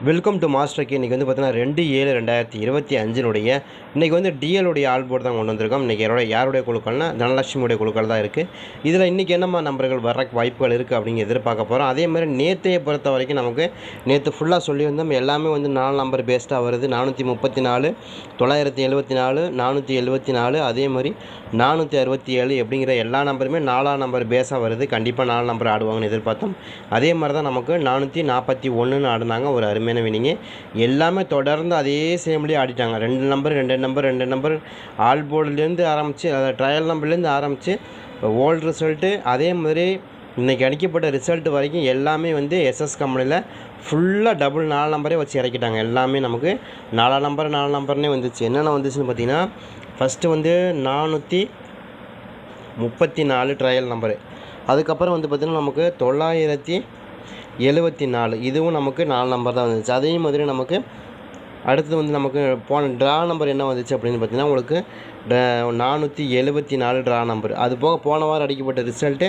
Welcome to master K. இன்றைக்கி வந்து பார்த்தீங்கன்னா 2/7/2025 இன்றைக்கி வந்து டிஎலுடைய ஆல் போர்டு தான் கொண்டு வந்திருக்கோம். இன்றைக்கி யாருடைய குழுக்கள்னா தனலட்சுமியுடைய குழுக்கள் தான் இருக்குது. இதில் இன்றைக்கி என்னம்மா நம்பர்கள் வர வாய்ப்புகள் இருக்குது அப்படிங்கிற எதிர்பார்க்க போகிறோம். அதே மாதிரி நேற்றையை பொறுத்த வரைக்கும் நமக்கு நேற்று ஃபுல்லாக சொல்லியிருந்தோம். எல்லாமே வந்து 4 நம்பர் பேஸ்டாக வருது. 434, 974, 474, அதே மாதிரி 467 எப்படிங்கிற எல்லா நம்பருமே 4ஆம் நம்பர் பேஸாக வருது. கண்டிப்பாக 4 நம்பர் ஆடுவாங்கன்னு எதிர்பார்த்தோம். அதே மாதிரி தான் நமக்கு 441 ஆடினாங்க. ஒரு அருமையான வினிங்க. எல்லாமே தொடர்ந்து அதே சேம்லேயே ஆடிட்டாங்க. 2 நம்பர் ஆல் போர்டுலேருந்து ஆரம்பித்து, அதாவது ட்ரையல் நம்பர்லேருந்து ஆரம்பித்து ஓல்டு ரிசல்ட்டு, அதே மாதிரி இன்றைக்கி அடிக்கப்பட்ட ரிசல்ட் வரைக்கும் எல்லாமே வந்து எஸ்எஸ் கம்பெனியில் ஃபுல்லாக டபுள் 4 நம்பரே வச்சு இறக்கிட்டாங்க. எல்லாமே நமக்கு 4 நம்பர்னே வந்துச்சு. என்னென்ன வந்துச்சுன்னு பார்த்தீங்கன்னா, ஃபஸ்ட்டு வந்து 434 ட்ரையல் நம்பரு. அதுக்கப்புறம் வந்து பார்த்திங்கன்னா நமக்கு 974, இதுவும் நமக்கு 4 நம்பர் தான் வந்துச்சு. அதே மாதிரி நமக்கு அடுத்தது வந்து நமக்கு போன ட்ரா நம்பர் என்ன வந்துச்சு அப்படின்னு பார்த்தீங்கன்னா, உங்களுக்கு 474 ட்ரா நம்பர். அது போக போன வாரம் அடிக்கப்பட்ட ரிசல்ட்டு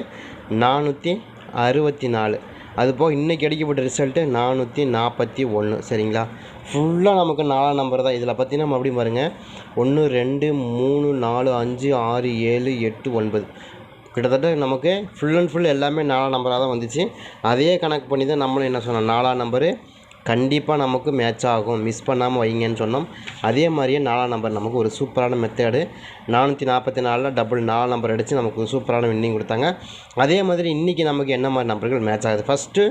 464. அது போக இன்றைக்கி அடிக்கப்பட்ட ரிசல்ட்டு 441. சரிங்களா? ஃபுல்லாக நமக்கு 4 நம்பர் தான். இதில் பார்த்தீங்கன்னா மறுபடியும் பாருங்கள், 1 2 3 4 5 6 7 8 9, கிட்டத்தட்ட நமக்கு ஃபுல் அண்ட் ஃபுல் எல்லாமே 4 நம்பராக தான் வந்துச்சு. அதே கணக்கு பண்ணி தான் நம்மளும் என்ன சொன்னோம், 4ஆம் நம்பரு கண்டிப்பாக நமக்கு மேட்ச் ஆகும், மிஸ் பண்ணாமல் வைங்கன்னு சொன்னோம். அதே மாதிரியே 4ஆம் நம்பர் நமக்கு ஒரு சூப்பரான மெத்தேடு. 444 டபுள் 4 நம்பர் அடித்து நமக்கு ஒரு சூப்பரான வின்னிங் கொடுத்தாங்க. அதே மாதிரி இன்றைக்கி நமக்கு என்ன மாதிரி நம்பர்கள் மேட்ச் ஆகுது. ஃபஸ்ட்டு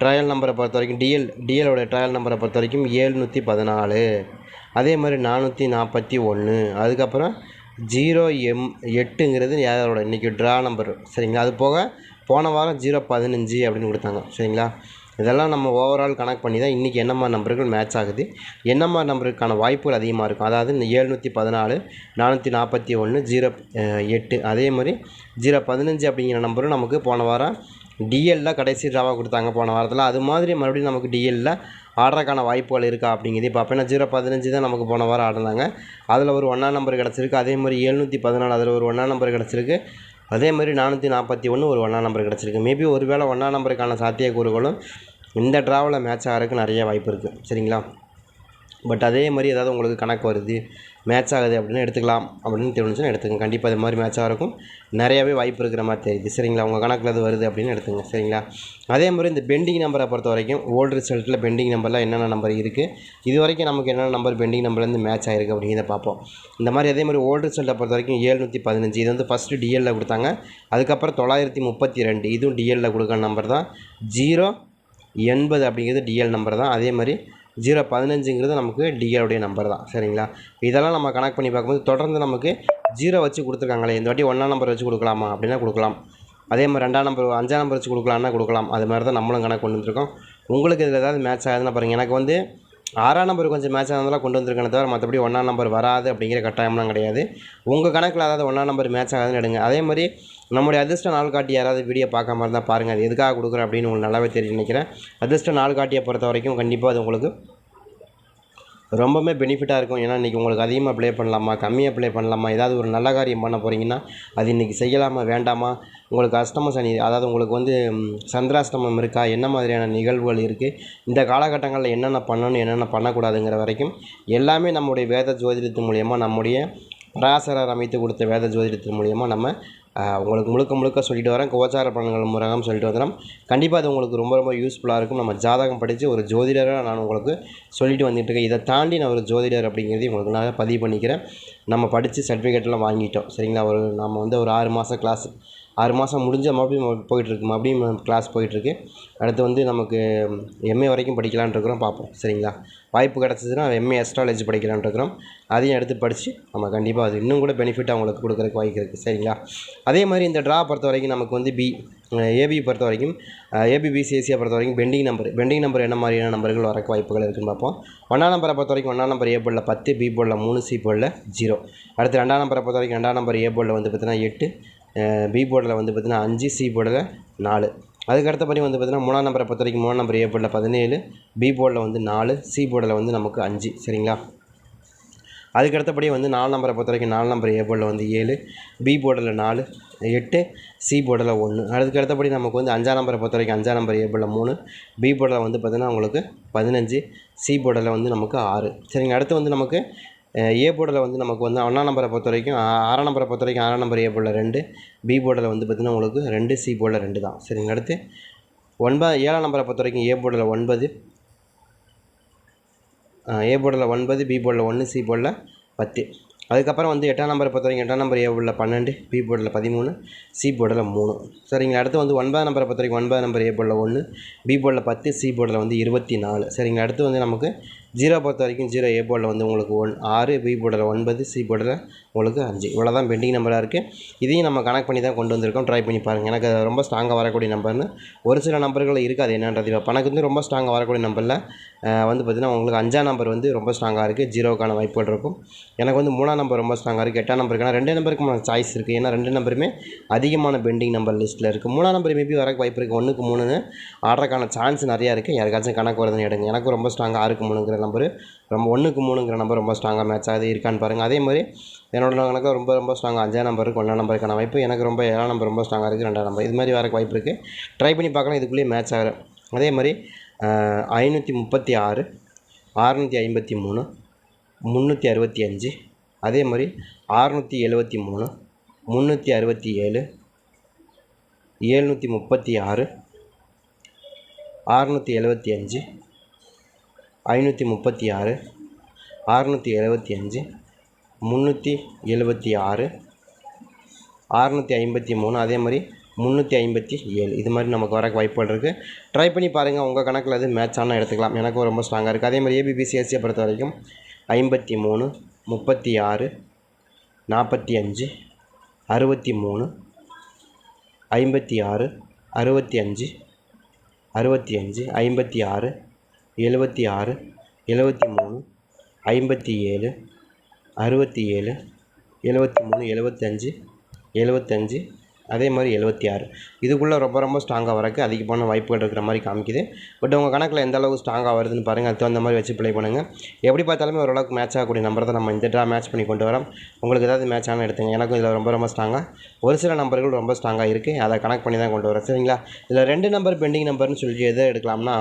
ட்ரையல் நம்பரை பொறுத்த வரைக்கும் டிஎலோடைய ட்ரையல் நம்பரை பொறுத்த வரைக்கும் 714, அதே மாதிரி 441, அதுக்கப்புறம் 0M8ங்கிறது யாரோட இன்றைக்கி ட்ரா நம்பர். சரிங்களா? அது போக போன வாரம் 015 அப்படின்னு கொடுத்தாங்க. சரிங்களா? இதெல்லாம் நம்ம ஓவரால் கனெக்ட் பண்ணி தான் இன்றைக்கி என்ன மாதிரி நம்பர்கள் மேட்ச் ஆகுது, என்ன மாதிரி நம்பருக்கான வாய்ப்புகள் அதிகமாக இருக்கும். அதாவது இந்த 714, 441, 08, அதே மாதிரி 015 அப்படிங்கிற நம்பரும் நமக்கு போன வாரம் டிஎல்லில் கடைசி ட்ராவாக கொடுத்தாங்க போன வாரத்தில். அது மாதிரி மறுபடியும் நமக்கு டிஎல்லில் ஆடுறதுக்கான வாய்ப்புகள் இருக்கா அப்படிங்கிறது இப்போ அப்போனா 015 தான் நமக்கு போன வாரம் ஆடினாங்க. அதில் ஒரு 1ஆம் நம்பர் கிடச்சிருக்கு. அதே மாதிரி 714 அதில் ஒரு 1ஆம் நம்பர் கிடச்சிருக்கு. அதே மாதிரி 441 ஒரு 1ஆம் நம்பர் கிடச்சிருக்கு. மேபி ஒரு வேளை 1ஆம் நம்பருக்கான சாத்தியக்கூறுகளும் இந்த ட்ராவில் மேட்ச் ஆகிறதுக்கு நிறைய வாய்ப்பு இருக்குது. சரிங்களா? பட் அதே மாதிரி ஏதாவது உங்களுக்கு கணக்கு வருது, மேட்ச் ஆகுது அப்படின்னு எடுத்துக்கலாம் அப்படின்னு தெரிஞ்சுன்னா எடுத்துக்கங்க. கண்டிப்பாக அது மாதிரி மேட்ச் ஆகிறக்கும் நிறையாவே வாய்ப்பு இருக்கிற மாதிரி தெரியுது. சரிங்களா? உங்கள் கணக்கில் அது வருது அப்படின்னு எடுத்துங்க. சரிங்களா? அதே மாதிரி இந்த பெண்டிங் நம்பரை பொறுத்த வரைக்கும் ஓல்டு ரிசல்ட்டில் பெண்டிங் நம்பரில் என்னென்ன நம்பர் இருக்குது, இது வரைக்கும் நமக்கு என்னென்ன நம்பர் பெண்டிங் நம்பர்லேருந்து மேட்ச் ஆகிருக்கு அப்படிங்கிறத பார்ப்போம். இந்த மாதிரி அதே மாதிரி ஓல்டு ரிசல்ட்டை பொறுத்த வரைக்கும் 715, இது வந்து ஃபஸ்ட்டு டிஎல்லில் கொடுத்தாங்க. அதுக்கப்புறம் 932, இதுவும் டிஎல்லில் கொடுக்குற நம்பர் தான். 080 அப்படிங்கிறது டிஎல் நம்பர் தான். அதே மாதிரி 015ங்கிறது நமக்கு டிஎலுடைய நம்பர் தான். சரிங்களா? இதெல்லாம் நம்ம கனெக்ட் பண்ணி பார்க்கும்போது தொடர்ந்து நமக்கு 0 வச்சு கொடுத்துருக்காங்களே, இந்த வாட்டி 1ஆம் நம்பர் வச்சு கொடுக்கலாமா அப்படின்னா கொடுக்கலாம். அதே மாதிரி 2ஆம் நம்பர் 5ஆம் நம்பர் வச்சு கொடுக்கலான்னா கொடுக்கலாம். அது மாதிரி தான் நம்மளும் கணக்கு கொண்டு வந்துருக்கோம். உங்களுக்கு இதில் ஏதாவது மேட்ச் ஆகுதுன்னா பாருங்கள். எனக்கு வந்து 6ஆம் நம்பர் கொஞ்சம் மேட்ச் ஆனதெல்லாம் கொண்டு வந்திருக்கேன் தவிர மற்றபடி 1ஆம் நம்பர் வராது அப்படிங்கிற கட்டாயம்லாம் கிடையாது. உங்கள் கணக்கில் அதாவது 1ஆம் நம்பர் மேட்ச் ஆகுதுன்னு எடுங்க. அதே மாதிரி நம்முடைய அதிர்ஷ்ட நாள் காட்டி யாராவது வீடியோ பார்க்காம இருந்தால் பாருங்கள். அது எதுக்காக கொடுக்குறேன் அப்படின்னு உங்களுக்கு நல்லாவே தெரியும் நினைக்கிறேன். அதிர்ஷ்ட நாள் காட்டியை பொறுத்த வரைக்கும் கண்டிப்பாக அது உங்களுக்கு ரொம்பவே பெனிஃபிட்டாக இருக்கும். ஏன்னா இன்றைக்கி உங்களுக்கு அதிகமாக ப்ளே பண்ணலாமா, கம்மியாக ப்ளே பண்ணலாமா, ஏதாவது ஒரு நல்ல காரியம் பண்ண போகிறீங்கன்னா அது இன்றைக்கி செய்யலாமா வேண்டாமா, உங்களுக்கு அஷ்டம சனி, அதாவது உங்களுக்கு வந்து சந்திராஷ்டமம் இருக்கா, என்ன மாதிரியான நிகழ்வுகள் இருக்குது, இந்த காலகட்டங்களில் என்னென்ன பண்ணணும் என்னென்ன பண்ணக்கூடாதுங்கிற வரைக்கும் எல்லாமே நம்முடைய வேத ஜோதிடத்தின் மூலயமா, நம்முடைய பராசரர் அமைத்து கொடுத்த வேத ஜோதிடத்தின் மூலயமா நம்ம உங்களுக்கு முழுக்க சொல்லிட்டு வரேன். கோச்சார பலன்கள் முறையாக சொல்லிட்டு வந்துடும். கண்டிப்பாக அது உங்களுக்கு ரொம்ப யூஸ்ஃபுல்லாக இருக்கும். நம்ம ஜாதகம் படித்து ஒரு ஜோதிடராக நான் உங்களுக்கு சொல்லிட்டு வந்துட்டுருக்கேன். இதை தாண்டி நான் ஒரு ஜோதிடர் அப்படிங்கிறதையும் உங்களுக்கு நான் பதிவு பண்ணிக்கிறேன். நம்ம படித்து சர்டிஃபிகேட்லாம் வாங்கிட்டோம். சரிங்களா? நம்ம வந்து ஒரு 6 மாதம் கிளாஸ், 6 மாதம் முடிஞ்ச மறுபடியும் போயிட்டுருக்கு, மறுபடியும் கிளாஸ் போயிட்டுருக்கு. அடுத்து வந்து நமக்கு எம்ஏ வரைக்கும் படிக்கலான்னு இருக்கிறோம். பார்ப்போம். சரிங்களா? வாய்ப்பு கிடச்சிதுன்னா எம்ஏ அஸ்ட்ராலஜி படிக்கலான்னு இருக்கிறோம். அதையும் எடுத்து படித்து நம்ம கண்டிப்பாக அது இன்னும் கூட பெனிஃபிட் அவங்களுக்கு கொடுக்குறதுக்கு வாய்ப்பு இருக்குது. சரிங்களா? அதே மாதிரி இந்த ட்ரா பொறுத்த வரைக்கும் நமக்கு வந்து ஏபி பொறுத்த வரைக்கும் ஏபிபிசிஎஸ்சியை பொறுத்த வரைக்கும் பெண்டிங் நம்பர் என்ன மாதிரியான நம்பர்கள் வரக்கு வாய்ப்புகள் இருக்குதுன்னு பார்ப்போம். 1ஆம் நம்பரை பொறுத்த வரைக்கும் 1ஆம் நம்பர் ஏ போர்டில் 10, பி போர்டில் 3, சி போர்டில் 0. அடுத்து 2ஆம் நம்பரை பொறுத்த வரைக்கும் 2ஆம் நம்பர் ஏ போர்டில் வந்து பார்த்திங்கன்னா 8, பி போர்டில் வந்து பார்த்திங்கன்னா 5, சி போர்டில் 4. அதுக்கு அடுத்தபடி வந்து பார்த்திங்கன்னா 3ஆம் நம்பரை பொறுத்த வரைக்கும் 3ஆம் நம்பர் ஏ போர்டில் 17, பி போர்டில் வந்து 4, சி போர்டில் வந்து நமக்கு 5. சரிங்களா? அதுக்கு அடுத்தபடியே வந்து 4 நம்பரை பொறுத்த வரைக்கும் 4 நம்பர் ஏ போர்டில் வந்து 7, பி போர்டில் 4, 8, சி போர்டில் 1. அதுக்கு அடுத்தபடி நமக்கு வந்து 5ஆம் நம்பரை பொறுத்த வரைக்கும் 5ஆம் நம்பர் ஏ போர்டில் 3, பி போர்டில் வந்து பார்த்திங்கன்னா உங்களுக்கு 15, சி போர்டில் வந்து நமக்கு 6. சரிங்க. அடுத்து வந்து நமக்கு ஏ போர்டில் வந்து நமக்கு வந்து 1ஆம் நம்பரை பொறுத்த வரைக்கும் 6ஆம் நம்பரை பொறுத்த வரைக்கும் 6ஆம் நம்பர் ஏ போர்டில் 2, பி போர்டில் வந்து பார்த்திங்கன்னா உங்களுக்கு 2, சி போர்டில் 2 தான். சரிங்க. அடுத்து 7ஆம் நம்பரை பொறுத்த வரைக்கும் ஏ போர்டில் 9, ஏ போர்டில் 9, பி போர்டில் 1, சி போர்டில் 10. அதுக்கப்புறம் வந்து 8ஆம் நம்பரை பொறுத்த வரைக்கும் 8ஆம் நம்பர் ஏ போர்டில் 12, பி போர்டில் 13, சி போர்டில் 3. சரிங்க. அடுத்து வந்து 9ஆம் நம்பரை பொறுத்த வரைக்கும் 9ஆம் நம்பர் ஏ போர்டில் 1, பி போர்டில் 10, சி போர்டில் வந்து 24. சரிங்க. அடுத்து வந்து நமக்கு 0 பொறுத்த வரைக்கும் 0 ஏ போர்டில் வந்து உங்களுக்கு 6, பி போர்டில் 9, சி போர்டில் உங்களுக்கு 5. இவ்வளோ தான் பெண்டிங் நம்பராக இருக்குது. இதையும் நம்ம கனெக்ட் பண்ணி தான் கொண்டு வந்திருக்கோம். ட்ரை பண்ணி பாருங்கள். எனக்கு ரொம்ப ஸ்ட்ராங்காக வரக்கூடிய நம்பர்னு ஒரு சில நம்பர்கள் இருக்குது. அது என்னன்றது இப்போ எனக்கு வந்து ரொம்ப ஸ்ட்ராங்காக வரக்கூடிய நம்பரில் வந்து பார்த்திங்கன்னா உங்களுக்கு 5ஆம் நம்பர் வந்து ரொம்ப ஸ்ட்ராங்காக இருக்குது. 0க்கான வாய்ப்புகள் இருக்கும். எனக்கு வந்து 3ஆம் நம்பர் ரொம்ப ஸ்ட்ராங்காக இருக்குது. 8ஆம் நம்பருக்கான 2 நம்பருக்கு சாய்ஸ் இருக்குது. ஏன்னா 2 நம்பருமே அதிகமான பெண்டிங் நம்பர் லிஸ்ட்டில் இருக்குது. 3ஆம் நம்பர் மேபி வரக்கு வாய்ப்பு இருக்குது. 1க்கு 3ன்னு ஆடுறதுக்கான சான்ஸ் நிறையா இருக்குது. யாருக்காச்சும் கணக்கு வருதுன்னு எடுங்க. எனக்கு ரொம்ப ஸ்ட்ராங்காக 6க்கு 3ங்கிற நம்பர் ரொம்ப 1க்கு 3ங்கிற நம்பர் ரொம்ப ஸ்ட்ராங்காக மேட்ச் ஆகுது இருக்கான்னு பாருங்கள். அதே மாதிரி என்னோட கணக்கு ரொம்ப ஸ்ட்ராங்காக 5ஆம் நம்பருக்கு 1ஆம் நம்பருக்கான வாய்ப்பு. எனக்கு ரொம்ப 7ஆம் நம்பர் ரொம்ப ஸ்ட்ராங்காக இருக்குது. 2ஆம் நம்பர் இது மாதிரி வரக்கு வாய்ப்பு இருக்குது. ட்ரை பண்ணி பார்க்கலாம். இதுக்குள்ளேயே மேட்ச் ஆகிற அதே மாதிரி 536, 653, 365, அதே மாதிரி 673, 367, 736, 675, 536, 675, 376, 653, அதே மாதிரி 357 இது மாதிரி நமக்கு வரக்கு வாய்ப்புகள் இருக்குது. ட்ரை பண்ணி பாருங்கள். உங்கள் கணக்கில் அது மேட்ச் ஆனால் எடுத்துக்கலாம். எனக்கும் ரொம்ப ஸ்ட்ராங்காக இருக்குது. அதே மாதிரி ஏபிபிசிஎஸ்சியை பொறுத்த வரைக்கும் 53, 36, 45, 63, 56, 65, 65, 56, 76, 73, 57, 67, 73, 75, 75, அதே மாதிரி 76 இதுக்குள்ளே ரொம்ப ஸ்ட்ராங்காக வரக்கு அதிகமான வாய்ப்புகள் இருக்கிற மாதிரி காமிக்குது. பட் உங்கள் கணக்கில் எந்த அளவுக்கு ஸ்ட்ராங்காக வருதுன்னு பாருங்கள். அதுக்கு தகுந்த மாதிரி வச்சு ப்ளே பண்ணுங்கள். எப்படி பார்த்தாலுமே ஓரளவுக்கு மேட்ச் ஆகக்கூடிய நம்பரை தான் நம்ம இந்த ட்ரா மேட்ச் பண்ணி கொண்டு வரோம். உங்களுக்கு ஏதாவது மேட்ச் ஆனால் எடுத்துங்க. எனக்கும் இதில் ரொம்ப ஸ்ட்ராங்காக ஒரு சில நம்பர்கள் ரொம்ப ஸ்ட்ராங்காக இருக்குது. அதை கனெக்ட் பண்ணி தான் கொண்டு வரோம். சரிங்களா. இதில் 2 நம்பர் பெண்டிங் நம்பர்னு சொல்லி எதை எடுக்கலாம்னா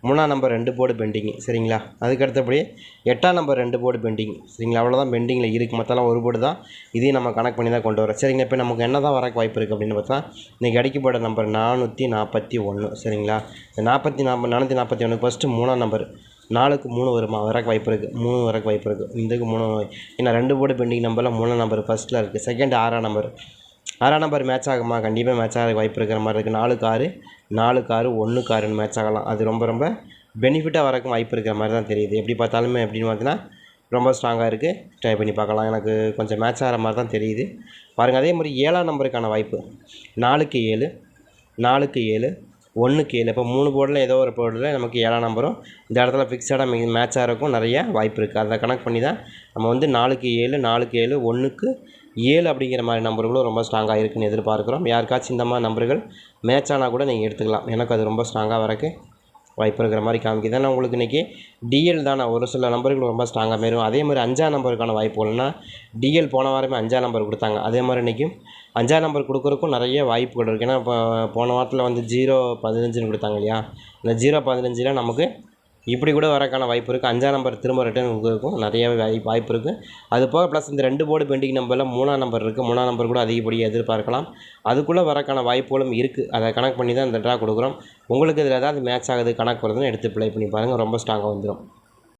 3ஆம் நம்பர் 2 போர்டு பெண்டிங்கு. சரிங்களா. அதுக்கு அடுத்தபடி 8ஆம் நம்பர் 2 போர்டு பெண்டிங். சரிங்களா. அவ்வளோதான் பெண்டிங்கில் இருக்குது. மற்றெல்லாம் ஒரு போர்டு தான். இதையும் நம்ம கனெக்ட் பண்ணி தான் கொண்டு வரோம். சரிங்களா. இப்போ நமக்கு என்ன தான் வரக்கு வாய்ப்பு இருக்குது அப்படின்னு பார்த்தா இன்றைக்கி அடிக்கப்பட்ட நம்பர் 441. சரிங்களா. இந்த 441 ஃபஸ்ட்டு 3ஆம் நம்பர் 4க்கு 3 வருமா வரக்கு வாய்ப்பு இருக்குது. 3 வரக்கு வாய்ப்பு இருக்குது. இதுக்கு 3 ஏன்னா 2 போர்டு பெண்டிங் நம்பரில் 3ஆம் நம்பர் ஃபஸ்ட்டில் இருக்குது. செகண்ட் 6ஆம் நம்பர் 6ஆம் நம்பர் மேட்ச் ஆகுமா? கண்டிப்பாக மேட்ச் ஆக வாய்ப்பு இருக்கிற மாதிரி இருக்குது. 4க்கு 6, 4க்கு 6, 1க்கு 6 மேட்ச் ஆகலாம். அது ரொம்ப பெனிஃபிட்டாக வரக்கும் வாய்ப்பு இருக்கிற மாதிரி தான் தெரியுது. எப்படி பார்த்தாலுமே எப்படின்னு பார்த்தீங்கன்னா ரொம்ப ஸ்ட்ராங்காக இருக்குது. ட்ரை பண்ணி பார்க்கலாம். எனக்கு கொஞ்சம் மேட்ச் ஆகிற மாதிரி தான் தெரியுது. பாருங்கள். அதே மாதிரி 7ஆம் நம்பருக்கான வாய்ப்பு 4க்கு 7, 4க்கு 7, 1க்கு 7. இப்போ 3 போர்டில் ஏதோ ஒரு போர்டில் நமக்கு 7ஆம் நம்பரும் இந்த இடத்துல ஃபிக்ஸடாக மேட்ச் ஆகிறக்கும் நிறைய வாய்ப்பு இருக்குது. அதை கனெக்ட் பண்ணி தான் நம்ம வந்து 4க்கு 7, 4க்கு 7, 1க்கு 7 அப்படிங்கிற மாதிரி நம்பர்களும் ரொம்ப ஸ்ட்ராங்காக இருக்குதுன்னு எதிர்பார்க்குறோம். யாருக்காச்சும் இந்த மாதிரி நம்பர்கள் மேட்ச் ஆனால் கூட நீங்கள் எடுத்துக்கலாம். எனக்கு அது ரொம்ப ஸ்ட்ராங்காக வரக்கு வாய்ப்பு இருக்கிற மாதிரி காமிக்குது. ஏன்னா உங்களுக்கு இன்றைக்கி டிஎல் தானே ஒரு சில நம்பர்கள் ரொம்ப ஸ்ட்ராங்காக மாறும். அதே மாதிரி 5ஆம் நம்பருக்கான வாய்ப்புகள்னா டிஎல் போன வாரமே 5ஆம் நம்பர் கொடுத்தாங்க. அதே மாதிரி இன்றைக்கும் 5ஆம் நம்பர் கொடுக்குறக்கும் நிறைய வாய்ப்புகள் இருக்குது. ஏன்னா இப்போ போன வாரத்தில் வந்து 0-15ன்னு கொடுத்தாங்க இல்லையா. இந்த 0-15ல் நமக்கு இப்படி கூட வரக்கான வாய்ப்பு இருக்குது. 5ஆம் நம்பர் திரும்ப ரிட்டர்ன் கொடுக்கும் நிறையவே வாய்ப்பு இருக்குது. அது போக ப்ளஸ் இந்த 2 போர்டு பெண்டிங் நம்பரில் 3ஆம் நம்பர் இருக்குது. 3ஆம் நம்பர் கூட அதிகப்படியாக எதிர்பார்க்கலாம். அதுக்குள்ளே வரக்கான வாய்ப்புகளும் இருக்குது. அதை கனெக்ட் பண்ணி தான் இந்த ட்ரா கொடுக்குறோம். உங்களுக்கு இதில் ஏதாவது மேட்ச் ஆகுது கணக்கு வருதுன்னு எடுத்து ப்ளே பண்ணி பாருங்கள். ரொம்ப ஸ்ட்ராங்காக வந்துடும்.